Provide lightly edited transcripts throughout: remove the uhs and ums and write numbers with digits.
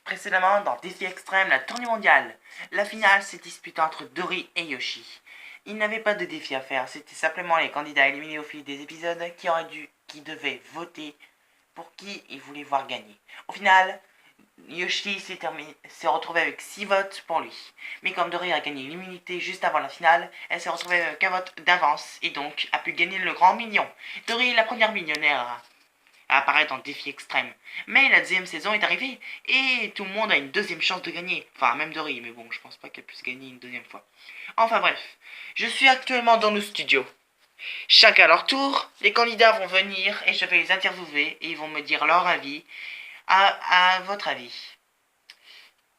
Précédemment, dans Défi Extrême, la tournée mondiale, la finale s'est disputée entre Dory et Yoshi. Il n'avait pas de défi à faire, c'était simplement les candidats éliminés au fil des épisodes qui devaient voter pour qui ils voulaient voir gagner. Au final, Yoshi s'est retrouvé avec 6 votes pour lui. Mais comme Dory a gagné l'immunité juste avant la finale, elle s'est retrouvée avec un vote d'avance et donc a pu gagner le grand million. Dory est la première millionnaire à apparaître dans Défi Extrême. Mais la deuxième saison est arrivée et tout le monde a une deuxième chance de gagner. Enfin, même Dory, mais bon, je pense pas qu'elle puisse gagner une deuxième fois. Enfin bref, je suis actuellement dans nos studios. Chacun à leur tour, les candidats vont venir et je vais les interviewer et ils vont me dire leur avis. À votre avis,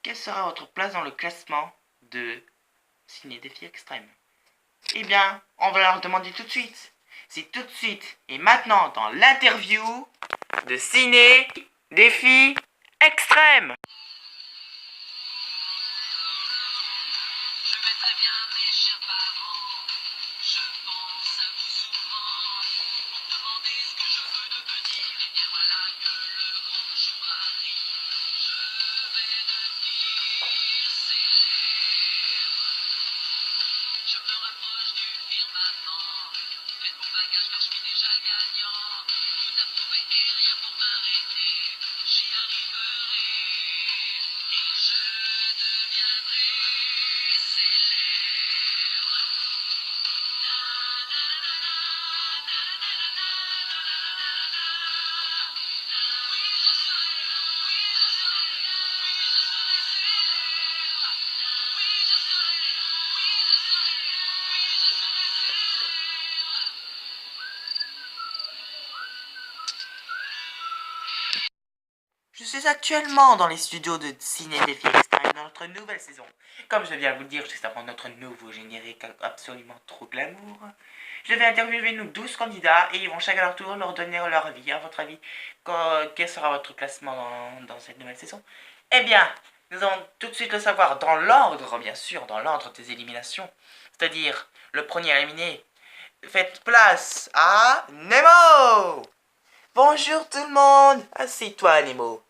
quelle sera votre place dans le classement de Ciné Défi Extrême? Eh bien, on va leur demander tout de suite. C'est tout de suite et maintenant dans l'interview de Ciné Défi Extrême. Je vais très bien, mes chers parents. Je pense à vous souvent. Vous me demandez ce que je veux devenir. Et bien voilà que le grand jour arrive. Je vais devenir célèbre. Je me rapproche du firmament. Faites mon bagage car je suis déjà gagnant. Tout à prouver et rien pour m'arrêter. J'y arriverai. Et je deviendrai célèbre. Na, na, na, na, na, na, na, na, na, na, na, na. Oui, je serai, oui, je serai, oui, je serai célèbre. Oui, je serai, oui, je serai, oui, je serai célèbre. Je suis actuellement dans les studios de Ciné Défi Extrême dans notre nouvelle saison. Comme je viens de vous le dire juste avant notre nouveau générique absolument trop glamour, je vais interviewer nos 12 candidats et ils vont chacun à leur tour leur donner leur avis. À votre avis, quel sera votre classement dans cette nouvelle saison? Eh bien, nous allons tout de suite le savoir dans l'ordre, bien sûr, dans l'ordre des éliminations. C'est-à-dire, le premier éliminé. Faites place à Nemo! Bonjour tout le monde! Assieds-toi, Nemo.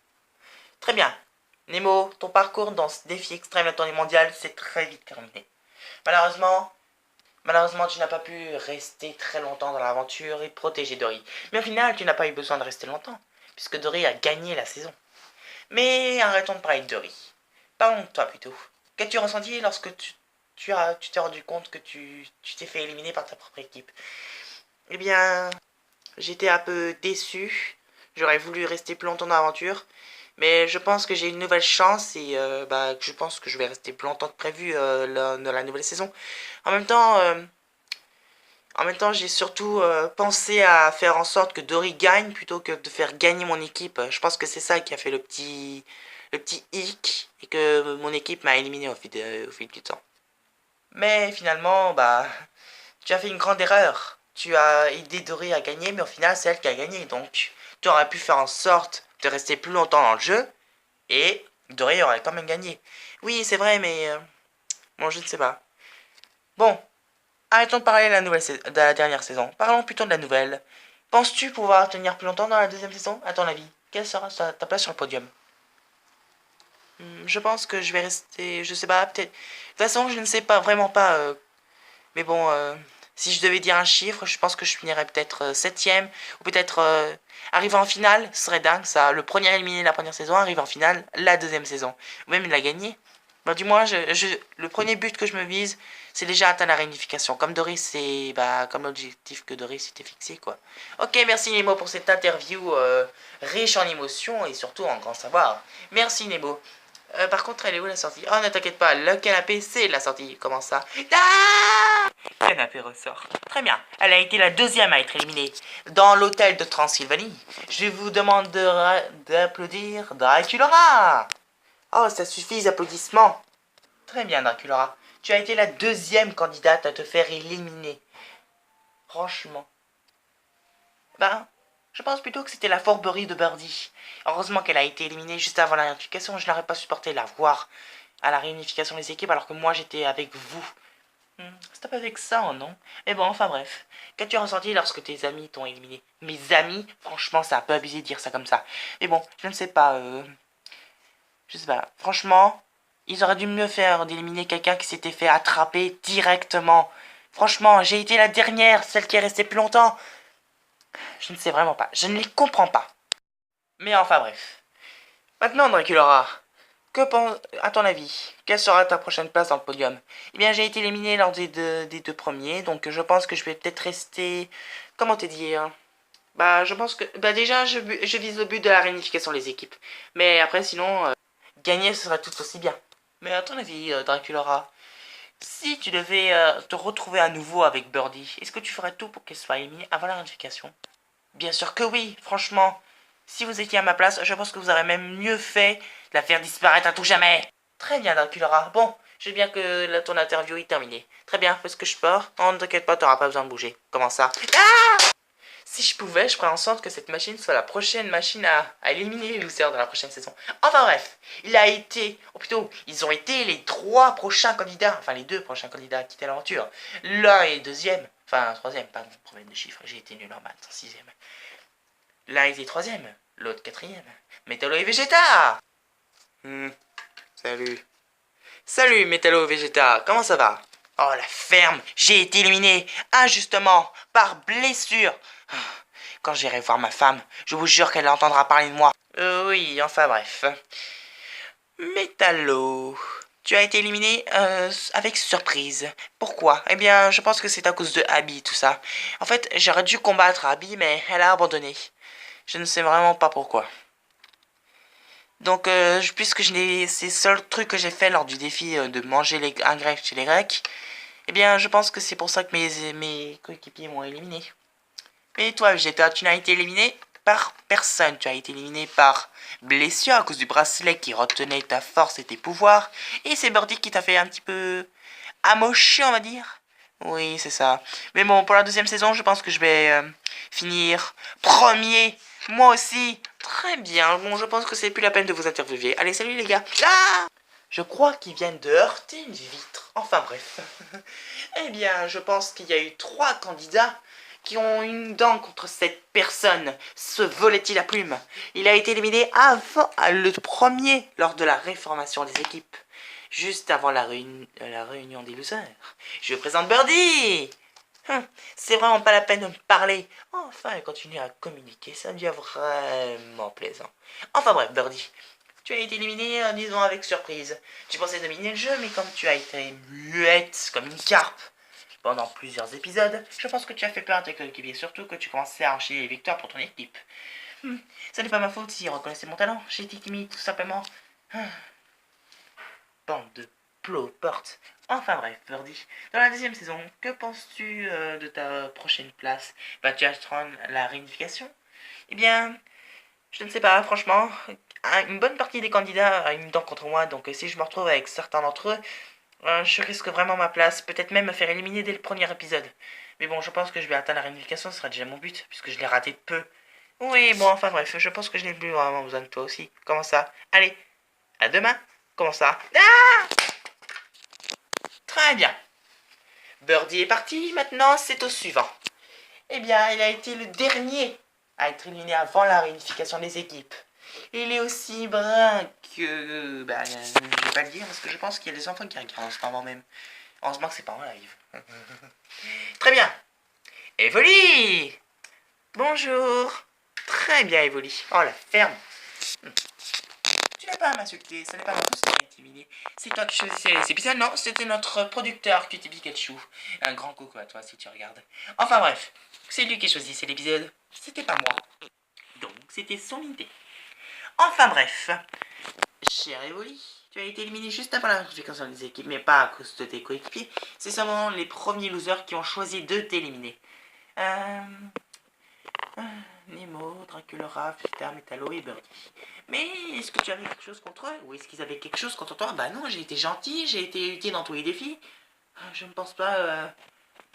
Très bien. Nemo, ton parcours dans ce défi extrême la tournée mondiale s'est très vite terminé. Malheureusement, tu n'as pas pu rester très longtemps dans l'aventure et protéger Dory. Mais au final, tu n'as pas eu besoin de rester longtemps, puisque Dory a gagné la saison. Mais arrêtons de parler de Dory. Parlons de toi plutôt. Qu'as-tu ressenti lorsque tu t'es rendu compte que tu t'es fait éliminer par ta propre équipe? Eh bien, j'étais un peu déçu. J'aurais voulu rester plus longtemps dans l'aventure. Mais je pense que j'ai une nouvelle chance et je pense que je vais rester plus longtemps que prévu dans la nouvelle saison. En même temps, j'ai surtout pensé à faire en sorte que Dory gagne plutôt que de faire gagner mon équipe. Je pense que c'est ça qui a fait le petit hic et que mon équipe m'a éliminé au fil du temps. Mais finalement, tu as fait une grande erreur. Tu as aidé Dory à gagner, mais au final, c'est elle qui a gagné. Donc, tu aurais pu faire en sorte de rester plus longtemps dans le jeu et Dory aurait quand même gagné. Oui, c'est vrai, mais bon, je ne sais pas. Bon, arrêtons de parler de la dernière saison. Parlons plutôt de la nouvelle. Penses-tu pouvoir tenir plus longtemps dans la deuxième saison, à ton avis? Quelle sera ta place sur le podium? Je pense que je vais rester, je sais pas, peut-être. De toute façon, je ne sais pas, vraiment pas. Mais bon, si je devais dire un chiffre, je pense que je finirais peut-être septième, ou peut-être arriver en finale, ce serait dingue ça. Le premier éliminé de la première saison arrive en finale la deuxième saison. Ou même il l'a gagné. Du moins, le premier but que je me vise, c'est déjà atteindre la réunification. Comme Doris, c'est comme l'objectif que Doris s'était fixé, quoi. Ok, merci Nemo pour cette interview riche en émotions et surtout en grand savoir. Merci Nemo. Par contre, elle est où la sortie? Oh, ne t'inquiète pas, le canapé, c'est la sortie. Comment ça? Ah! Canapé ressort. Très bien. Elle a été la deuxième à être éliminée. Dans l'hôtel de Transylvanie, je vous demande d'applaudir Draculaura. Oh, ça suffit, les applaudissements. Très bien, Draculaura. Tu as été la deuxième candidate à te faire éliminer. Franchement. Je pense plutôt que c'était la fourberie de Birdie. Heureusement qu'elle a été éliminée juste avant la réunification. Je n'aurais pas supporté la voir à la réunification des équipes alors que moi j'étais avec vous. C'est un peu vexant, non? Mais bon, enfin bref. Qu'as-tu ressenti lorsque tes amis t'ont éliminé? Mes amis? Franchement, c'est un peu abusé de dire ça comme ça. Mais bon, je ne sais pas, Je sais pas. Franchement, ils auraient dû mieux faire d'éliminer quelqu'un qui s'était fait attraper directement. Franchement, j'ai été la dernière, celle qui est restée plus longtemps. Je ne sais vraiment pas. Je ne les comprends pas. Mais enfin bref. Maintenant, Draculaura, à ton avis, quelle sera ta prochaine place dans le podium? Eh bien, j'ai été éliminé lors des deux premiers, donc je pense que je vais peut-être rester... Comment te dire? Bah, je pense que... Bah, déjà, je vise le but de la réunification des équipes. Mais après, sinon, gagner, ce serait tout aussi bien. Mais à ton avis, Draculaura, si tu devais te retrouver à nouveau avec Birdie, est-ce que tu ferais tout pour qu'elle soit éliminée avant la réunification? Bien sûr que oui, franchement. Si vous étiez à ma place, je pense que vous aurez même mieux fait de la faire disparaître à tout jamais. Très bien, Draculaura. Bon, je veux bien que ton interview est terminée. Très bien, fais ce que je peux. Oh, ne t'inquiète pas, t'auras pas besoin de bouger. Comment ça? Si je pouvais, je ferais en sorte que cette machine soit la prochaine machine à éliminer les losers de la prochaine saison. Enfin bref, il a été, ou plutôt, ils ont été les 3 prochains candidats, enfin les 2 prochains candidats à quitter l'aventure. L'un est deuxième, enfin troisième, pardon, problème de chiffres, j'ai été nul en maths, sixième. L'un était troisième, l'autre quatrième. Métallo et Vegeta. Salut. Salut Métallo et Vegeta, comment ça va? Oh la ferme, j'ai été éliminé injustement, par blessure. Quand j'irai voir ma femme, je vous jure qu'elle entendra parler de moi. Oui, enfin bref. Métallo, tu as été éliminé avec surprise. Pourquoi? Eh bien, je pense que c'est à cause de Abby, tout ça. En fait, j'aurais dû combattre Abby, mais elle a abandonné. Je ne sais vraiment pas pourquoi. Donc, puisque c'est le seul truc que j'ai fait lors du défi de manger un grec chez les Grecs, eh bien, je pense que c'est pour ça que mes coéquipiers m'ont éliminé. Mais toi, Vegeta, tu n'as été éliminé par personne. Tu as été éliminé par blessure à cause du bracelet qui retenait ta force et tes pouvoirs. Et c'est Birdie qui t'a fait un petit peu amoché, on va dire. Oui, c'est ça. Mais bon, pour la deuxième saison, je pense que je vais finir premier. Moi aussi. Très bien. Bon, je pense que c'est plus la peine de vous interviewer. Allez, salut les gars. Ah! Je crois qu'ils viennent de heurter une vitre. Enfin bref. Eh bien, je pense qu'il y a eu 3 candidats qui ont une dent contre cette personne. Se volait-il la plume? Il a été éliminé avant le premier lors de la réformation des équipes. Juste avant la réunion des losers. Je présente Birdie. C'est vraiment pas la peine de me parler. Enfin, elle continue à communiquer, ça devient vraiment plaisant. Enfin bref, Birdie, tu as été éliminé, disons avec surprise. Tu pensais dominer le jeu, mais comme tu as été muette comme une carpe pendant plusieurs épisodes, je pense que tu as fait peur à tes coéquipiers, surtout que tu commençais à enchaîner les victoires pour ton équipe. Ça n'est pas ma faute s'ils reconnaissaient mon talent, j'ai été timide tout simplement. Bande de porte. Enfin bref, Birdie, dans la deuxième saison, que penses-tu de ta prochaine place? Vas-tu attendre la réunification? Eh bien, je ne sais pas, franchement. Une bonne partie des candidats a une dent contre moi, donc si je me retrouve avec certains d'entre eux, je risque vraiment ma place, peut-être même me faire éliminer dès le premier épisode. Mais bon, je pense que je vais atteindre la réunification, ce sera déjà mon but, puisque je l'ai raté de peu. Oui, bon, enfin bref, je pense que je n'ai plus vraiment besoin de toi aussi. Comment ça? Allez, à demain. Comment ça? Ah! Très bien. Birdie est parti, maintenant c'est au suivant. Eh bien, il a été le dernier à être éliminé avant la réunification des équipes. Il est aussi brun que... Bah, je vais pas le dire parce que je pense qu'il y a des enfants qui regardent en ce moment même. Heureusement que c'est pas en live. Très bien. Evoli! Bonjour. Très bien, Evoli. Oh, la ferme. Tu n'as pas à m'insulter, ce n'est pas moi tous qui est éliminé. C'est toi qui choisissais les épisodes, non? C'était notre producteur, Cutie Pikachu. Un grand coucou à toi si tu regardes. Enfin bref, c'est lui qui choisissait l'épisode. C'était pas moi. Donc, c'était son idée. Enfin bref. Cher Evoli, tu as été éliminé juste avant la réunification des équipes, mais pas à cause de tes coéquipiers. C'est seulement les premiers losers qui ont choisi de t'éliminer. Nemo, Draculaura, Vegeta, Métallo et Birdie. Mais est-ce que tu avais quelque chose contre eux? Ou est-ce qu'ils avaient quelque chose contre toi? Bah non, j'ai été gentil, j'ai été utile dans tous les défis. Je ne pense pas...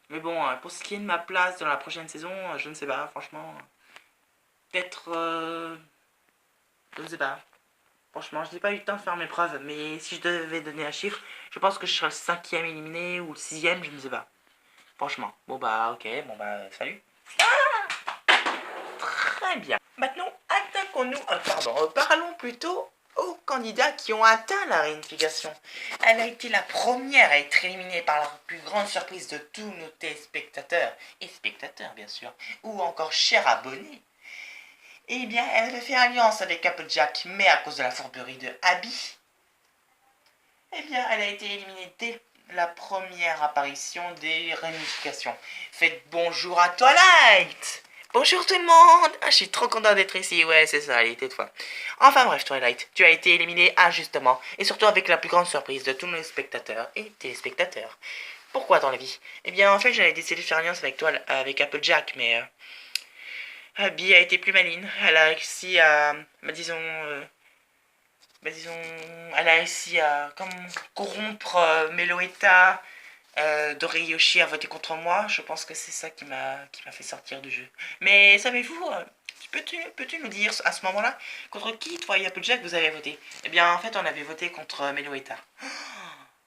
Mais bon, pour ce qui est de ma place dans la prochaine saison, je ne sais pas, franchement. Peut-être... Je ne sais pas. Franchement, je n'ai pas eu le temps de faire mes preuves, mais si je devais donner un chiffre, je pense que je serais le 5e éliminé ou le 6e, je ne sais pas. Franchement. Bon bah ok, bon bah salut. Très bien. Maintenant, attaquons-nous... parlons plutôt au candidats qui ont atteint la réunification. Elle a été la première à être éliminée par la plus grande surprise de tous nos téléspectateurs, et spectateurs bien sûr, ou encore chers abonnés. Eh bien, elle avait fait alliance avec Applejack, mais à cause de la fourberie de Abby, eh bien, elle a été éliminée dès la première apparition des réunifications. Faites bonjour à Twilight! Bonjour tout le monde! Ah, je suis trop content d'être ici, ouais, c'est ça, elle était de fois. Enfin bref, Twilight, tu as été éliminé injustement, et surtout avec la plus grande surprise de tous nos spectateurs et téléspectateurs. Pourquoi, dans la vie? Eh bien, en fait, j'avais décidé de faire alliance avec toi, avec Applejack, mais Abby a été plus maligne. Elle a réussi à, disons, elle a réussi à comme, corrompre Meloetta. Dori Yoshi a voté contre moi. Je pense que c'est ça qui m'a fait sortir du jeu. Mais savez-vous, peux-tu nous dire à ce moment-là contre qui toi et Applejack vous avez voté? Eh bien, en fait, on avait voté contre Meloetta. Oh,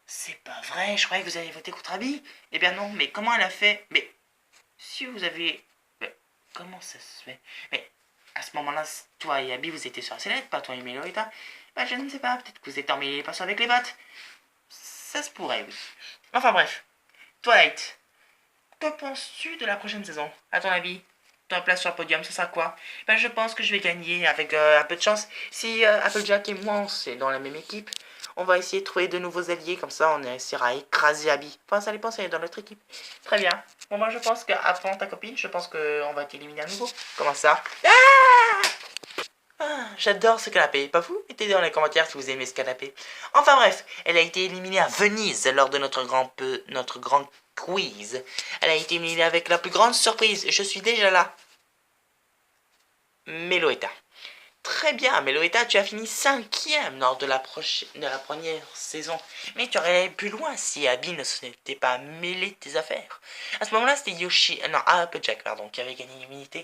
c'est pas vrai, je croyais que vous avez voté contre Abby. Eh bien non, mais comment elle a fait? Mais si vous avez... Mais, comment ça se fait? Mais à ce moment-là, toi et Abby, vous étiez sur la sellette, pas toi et Meloetta. Bah, je ne sais pas, peut-être que vous êtes emmêlés les pinceaux avec les bottes. Ça se pourrait, oui. Enfin bref. Twilight, que penses-tu de la prochaine saison? À ton avis, ta place sur le podium, ce sera quoi? Ben, je pense que je vais gagner avec un peu de chance. Si Applejack et moi, on c'est dans la même équipe, on va essayer de trouver de nouveaux alliés, comme ça on réussira à écraser Abby. Enfin, ça dépend si elle est dans notre équipe. Très bien. Bon, moi je pense qu'après ta copine, je pense qu'on va t'éliminer à nouveau. Comment ça? J'adore ce canapé, pas vous? Mettez dans les commentaires si vous aimez ce canapé. Enfin bref, elle a été éliminée à Venise lors de notre grand quiz. Elle a été éliminée avec la plus grande surprise. Je suis déjà là. Meloetta. Très bien, Meloetta, tu as fini 5e lors de la première saison. Mais tu aurais allé plus loin si Abby ne s'était pas mêlé de tes affaires. À ce moment-là, c'était Yoshi, non, Applejack, pardon, qui avait gagné l'immunité.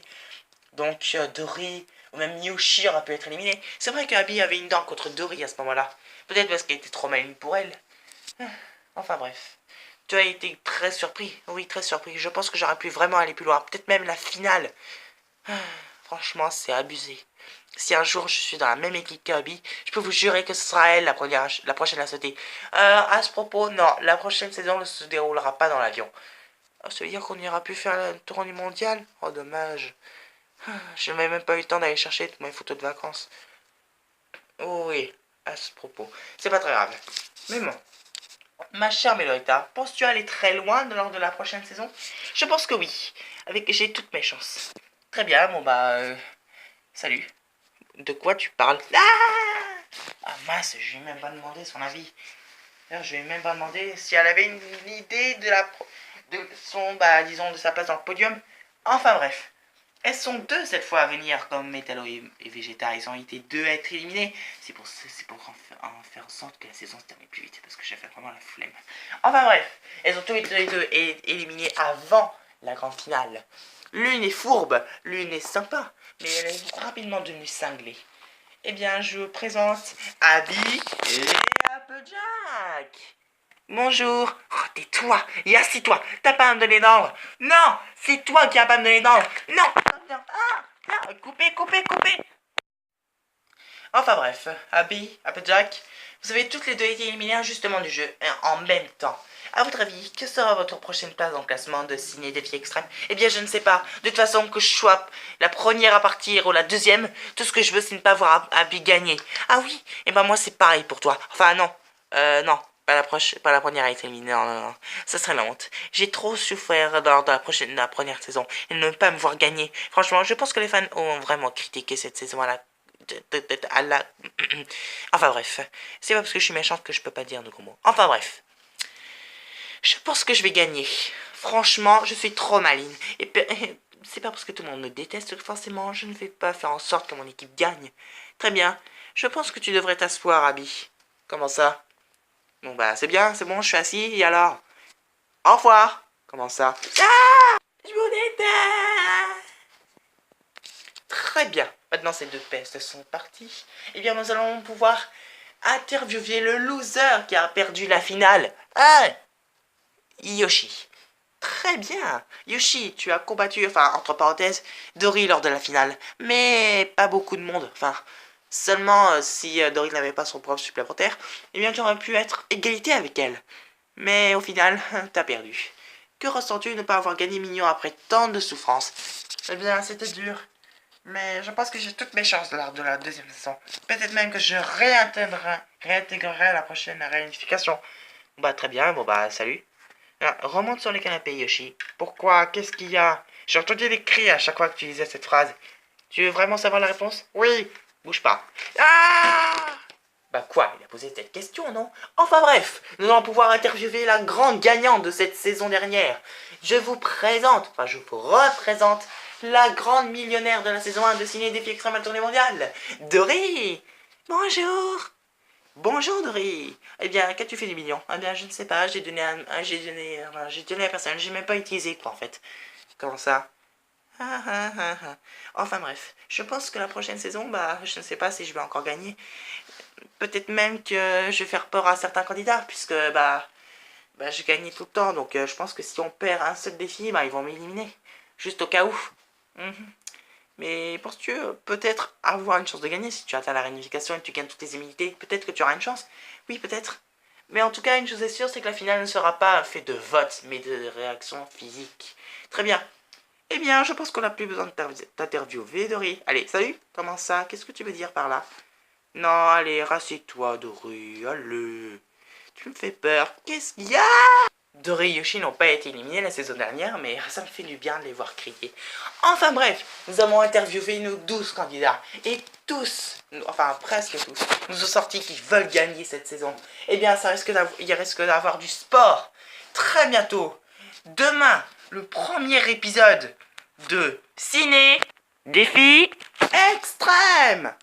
Donc Dory ou même Yoshi aurait pu être éliminé. C'est vrai qu'Abby avait une dent contre Dory à ce moment-là. Peut-être parce qu'elle était trop maligne pour elle. Enfin bref. Tu as été très surpris. Oui, très surpris. Je pense que j'aurais pu vraiment aller plus loin. Peut-être même la finale. Franchement, c'est abusé. Si un jour je suis dans la même équipe qu'Abby, je peux vous jurer que ce sera elle la prochaine à sauter. À ce propos, non, la prochaine saison ne se déroulera pas dans l'avion. Ça veut dire qu'on n'ira plus faire le tournée mondiale? Oh, dommage. Je n'avais même pas eu le temps d'aller chercher toutes mes photos de vacances. Oh oui, à ce propos. C'est pas très grave. Mais bon. Ma chère Meloetta, penses-tu aller très loin lors de la prochaine saison? Je pense que oui. J'ai toutes mes chances. Très bien, bon bah... salut. De quoi tu parles? Ah mince, je lui ai même pas demandé son avis. D'ailleurs, je lui ai même pas demandé si elle avait une idée de sa place dans le podium. Enfin bref. Elles sont deux cette fois à venir comme Metallo et Vegeta. Ils ont été deux à être éliminés. C'est pour en faire en sorte que la saison se termine plus vite. Parce que j'ai fait vraiment la flemme. Enfin bref. Elles ont tous les deux éliminées avant la grande finale. L'une est fourbe, l'une est sympa. Mais elle est rapidement devenue cinglée. Eh bien, je vous présente Abby et Applejack. Bonjour. Oh, tais-toi et assis-toi. T'as pas à me donner d'ordre. Non, c'est toi qui as pas à me donner d'ordre. Non. Coupez. Enfin bref, Abby, Applejack, vous avez toutes les deux été éliminées injustement du jeu, en même temps. A votre avis, que sera votre prochaine place dans le classement de Ciné Défi Extrême? Eh bien, je ne sais pas. De toute façon, que je sois la première à partir ou la deuxième, tout ce que je veux, c'est ne pas voir Abby gagner. Ah oui, et ben moi, c'est pareil pour toi. Enfin, non. Non. Pas la première à être éliminée, non. Ça serait la honte. J'ai trop souffert lors de la première saison et ne pas me voir gagner. Franchement, je pense que les fans ont vraiment critiqué cette saison à la... Enfin bref, c'est pas parce que je suis méchante que je peux pas dire de gros mots. Enfin bref, je pense que je vais gagner. Franchement, je suis trop maligne. Et c'est pas parce que tout le monde me déteste que forcément je ne vais pas faire en sorte que mon équipe gagne. Très bien, je pense que tu devrais t'asseoir, Abby. Comment ça? Bon bah c'est bien, c'est bon, je suis assis, et alors? Au revoir. Comment ça? Je vous déteste. Très bien. Maintenant ces deux pestes sont parties. Eh bien nous allons pouvoir interviewer le loser qui a perdu la finale. Yoshi. Très bien. Yoshi, tu as combattu, enfin entre parenthèses, Dory lors de la finale. Mais pas beaucoup de monde. Enfin, Seulement, si Dory n'avait pas son prof supplémentaire, eh bien tu aurais pu être égalité avec elle. Mais au final, t'as perdu. Que ressens-tu de ne pas avoir gagné Mignon après tant de souffrances? Eh bien, c'était dur. Mais je pense que j'ai toutes mes chances lors de la deuxième saison. Peut-être même que je réintégrerai la prochaine réunification. Bah très bien, bon bah salut. Ah, remonte sur les canapés, Yoshi. Pourquoi? Qu'est-ce qu'il y a? J'ai entendu des cris à chaque fois que tu disais cette phrase. Tu veux vraiment savoir la réponse? Oui. Bouge pas. Ah! Bah quoi? Il a posé cette question, non? Enfin bref, nous allons pouvoir interviewer la grande gagnante de cette saison dernière. Je vous représente la grande millionnaire de la saison 1 de Ciné Défi Extrême à la tournée mondiale, Dory. Bonjour. Bonjour Dory. Eh bien, qu'as-tu fait du million? Eh bien, je ne sais pas, j'ai donné à personne, j'ai même pas utilisé quoi en fait. Comment ça? Enfin bref, je pense que la prochaine saison, bah, je ne sais pas si je vais encore gagner. Peut-être même que je vais faire peur à certains candidats, puisque bah je gagnais tout le temps, donc je pense que si on perd un seul défi, bah ils vont m'éliminer. Juste au cas où. Mhm. Mais penses-tu peut-être avoir une chance de gagner si tu atteins la réunification et que tu gagnes toutes tes immunités? Peut-être que tu auras une chance. Oui, peut-être. Mais en tout cas, une chose est sûre, c'est que la finale ne sera pas faite de votes, mais de réactions physiques. Très bien. Eh bien, je pense qu'on n'a plus besoin de t'interviewer, Dory. Allez, salut. Comment ça? Qu'est-ce que tu veux dire par là? Non, allez, rassieds-toi, Dory. Allez. Tu me fais peur. Qu'est-ce qu'il y a? Dory et Yoshi n'ont pas été éliminés la saison dernière, mais ça me fait du bien de les voir crier. Enfin bref, nous avons interviewé nos 12 candidats, et tous, enfin presque tous, nous ont sorti qu'ils veulent gagner cette saison. Eh bien, il risque d'avoir du sport très bientôt. Demain, le premier épisode de Ciné Défi Extrême.